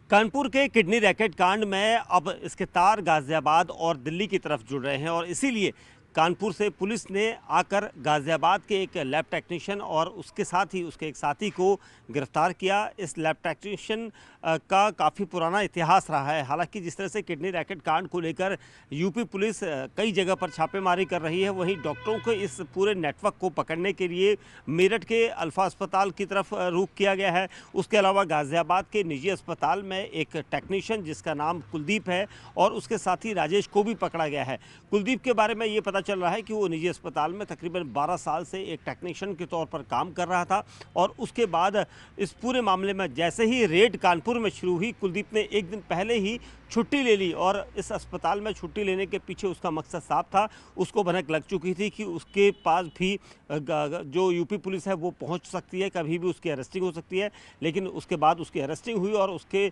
कानपुर के kidney racket कांड में अब इसके तार गाजियाबाद और दिल्ली की तरफ जुड़ रहे हैं और इसीलिए कानपुर से पुलिस ने आकर गाजियाबाद के एक लैब टेक्नीशियन और उसके साथ ही उसके एक साथी को गिरफ्तार किया। इस लैब टेक्नीशियन का काफ़ी पुराना इतिहास रहा है। हालांकि जिस तरह से किडनी रैकेट कांड को लेकर यूपी पुलिस कई जगह पर छापेमारी कर रही है, वहीं डॉक्टरों को इस पूरे नेटवर्क को पकड़ने के लिए मेरठ के अल्फा अस्पताल की तरफ रुख किया गया है। उसके अलावा गाजियाबाद के निजी अस्पताल में एक टेक्नीशियन जिसका नाम कुलदीप है और उसके साथी राजेश को भी पकड़ा गया है। कुलदीप के बारे में ये पता चल रहा है कि वो निजी अस्पताल में तकरीबन 12 साल से एक टेक्नीशियन के तौर पर काम कर रहा था और उसके बाद इस पूरे मामले में जैसे ही रेड कानपुर में शुरू हुई, कुलदीप ने एक दिन पहले ही छुट्टी ले ली और इस अस्पताल में छुट्टी लेने के पीछे उसका मकसद साफ था। उसको भनक लग चुकी थी कि उसके पास भी जो यूपी पुलिस है वो पहुंच सकती है, कभी भी उसकी अरेस्टिंग हो सकती है। लेकिन उसके बाद उसकी अरेस्टिंग हुई और उसके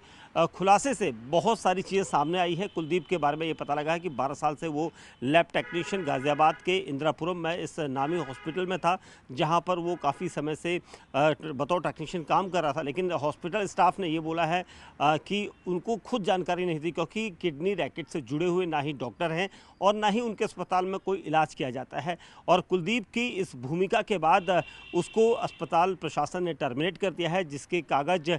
खुलासे से बहुत सारी चीज़ें सामने आई है। कुलदीप के बारे में ये पता लगा है कि 12 साल से वो लैब टेक्नीशियन गाजियाबाद के इंदिरापुरम में इस नामी हॉस्पिटल में था, जहां पर वो काफ़ी समय से बतौर टेक्नीशियन काम कर रहा था। लेकिन हॉस्पिटल स्टाफ ने ये बोला है कि उनको खुद जानकारी नहीं थी, क्योंकि किडनी रैकेट से जुड़े हुए ना ही डॉक्टर हैं और ना ही उनके अस्पताल में कोई इलाज किया जाता है। और कुलदीप की इस भूमिका के बाद उसको अस्पताल प्रशासन ने टर्मिनेट कर दिया है, जिसके कागज़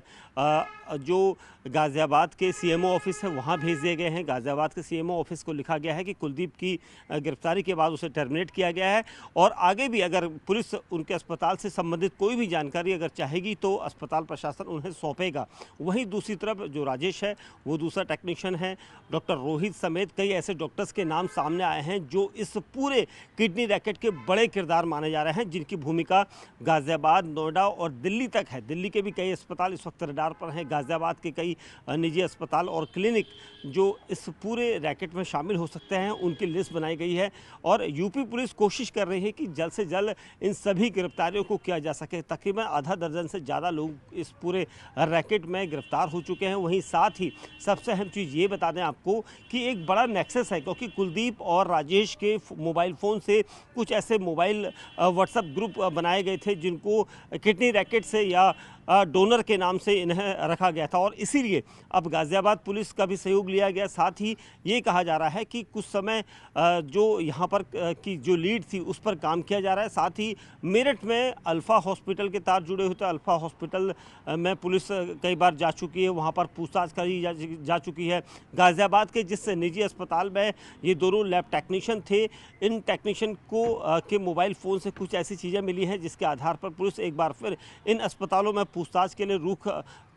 जो गाज़ियाबाद के सीएमओ ऑफिस है वहाँ भेज दिए गए हैं। गाज़ियाबाद के सीएमओ ऑफिस को लिखा गया है कि कुलदीप की गिरफ्तारी के बाद उसे टर्मिनेट किया गया है और आगे भी अगर पुलिस उनके अस्पताल से संबंधित कोई भी जानकारी अगर चाहेगी तो अस्पताल प्रशासन उन्हें सौंपेगा। वहीं दूसरी तरफ जो राजेश है वो दूसरा टेक्नीशियन है। डॉक्टर रोहित समेत कई ऐसे डॉक्टर्स के नाम सामने आए हैं जो इस पूरे किडनी रैकेट के बड़े किरदार माने जा रहे हैं, जिनकी भूमिका गाज़ियाबाद, नोएडा और दिल्ली तक है। दिल्ली के भी कई अस्पताल इस वक्त रडार पर हैं। गाज़ियाबाद के कई निजी अस्पताल और क्लिनिक जो इस पूरे रैकेट में शामिल हो सकते हैं, उनकी लिस्ट बनाई गई है और यूपी पुलिस कोशिश कर रही है कि जल्द से जल्द इन सभी गिरफ्तारियों को किया जा सके। तकरीबन आधा दर्जन से ज़्यादा लोग इस पूरे रैकेट में गिरफ्तार हो चुके हैं। वहीं साथ ही सबसे अहम चीज़ ये बता दें आपको कि एक बड़ा नेक्सस है, क्योंकि कुलदीप और राजेश के मोबाइल फ़ोन से कुछ ऐसे मोबाइल व्हाट्सएप ग्रुप बनाए गए थे जिनको किडनी रैकेट से या डोनर के नाम से इन्हें रखा गया था और इसीलिए अब गाज़ियाबाद पुलिस का भी सहयोग लिया गया। साथ ही ये कहा जा रहा है कि कुछ समय जो यहाँ पर की जो लीड थी उस पर काम किया जा रहा है। साथ ही मेरठ में अल्फ़ा हॉस्पिटल के तार जुड़े हुए थे। अल्फ़ा हॉस्पिटल में पुलिस कई बार जा चुकी है, वहाँ पर पूछताछ करी जा चुकी है। गाज़ियाबाद के जिस निजी अस्पताल में ये दोनों लैब टेक्नीशियन थे, इन टेक्नीशियन को के मोबाइल फ़ोन से कुछ ऐसी चीज़ें मिली हैं जिसके आधार पर पुलिस एक बार फिर इन अस्पतालों में पूछताछ के लिए रुख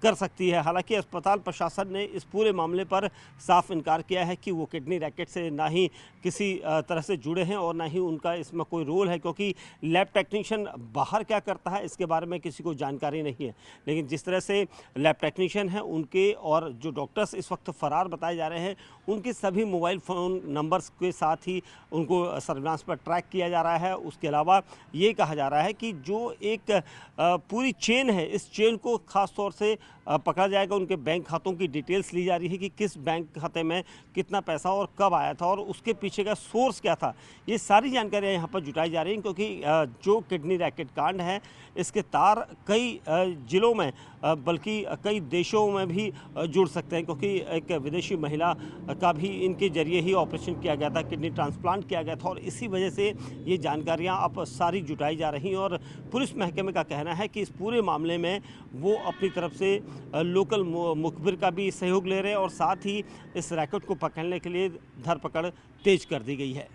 कर सकती है। हालांकि अस्पताल प्रशासन ने इस पूरे मामले पर साफ इनकार किया है कि वो किडनी रैकेट से ना ही किसी तरह से जुड़े हैं और ना ही उनका इसमें कोई रोल है, क्योंकि लैब टेक्नीशियन बाहर क्या करता है इसके बारे में किसी को जानकारी नहीं है। लेकिन जिस तरह से लैब टेक्नीशियन हैं उनके और जो डॉक्टर्स इस वक्त फरार बताए जा रहे हैं, उनके सभी मोबाइल फ़ोन नंबर्स के साथ ही उनको सर्विलांस पर ट्रैक किया जा रहा है। उसके अलावा ये कहा जा रहा है कि जो एक पूरी चेन है, इस चेन को ख़ास तौर से पकड़ा जाएगा। उनके बैंक खातों की डिटेल्स ली जा रही है कि किस बैंक खाते में कितना पैसा और कब आया था और उसके पीछे का सोर्स क्या था। ये सारी जानकारियाँ यहाँ पर जुटाई जा रही हैं, क्योंकि जो किडनी रैकेट कांड है इसके तार कई ज़िलों में बल्कि कई देशों में भी जुड़ सकते हैं, क्योंकि एक विदेशी महिला का भी इनके जरिए ही ऑपरेशन किया गया था, किडनी ट्रांसप्लांट किया गया था और इसी वजह से ये जानकारियाँ अब सारी जुटाई जा रही हैं। और पुलिस महकमे का कहना है कि इस पूरे मामले में वो अपनी तरफ से लोकल मुखबिर का भी सहयोग ले रहे हैं और साथ ही इस रैकेट को पकड़ने के लिए धरपकड़ तेज कर दी गई है।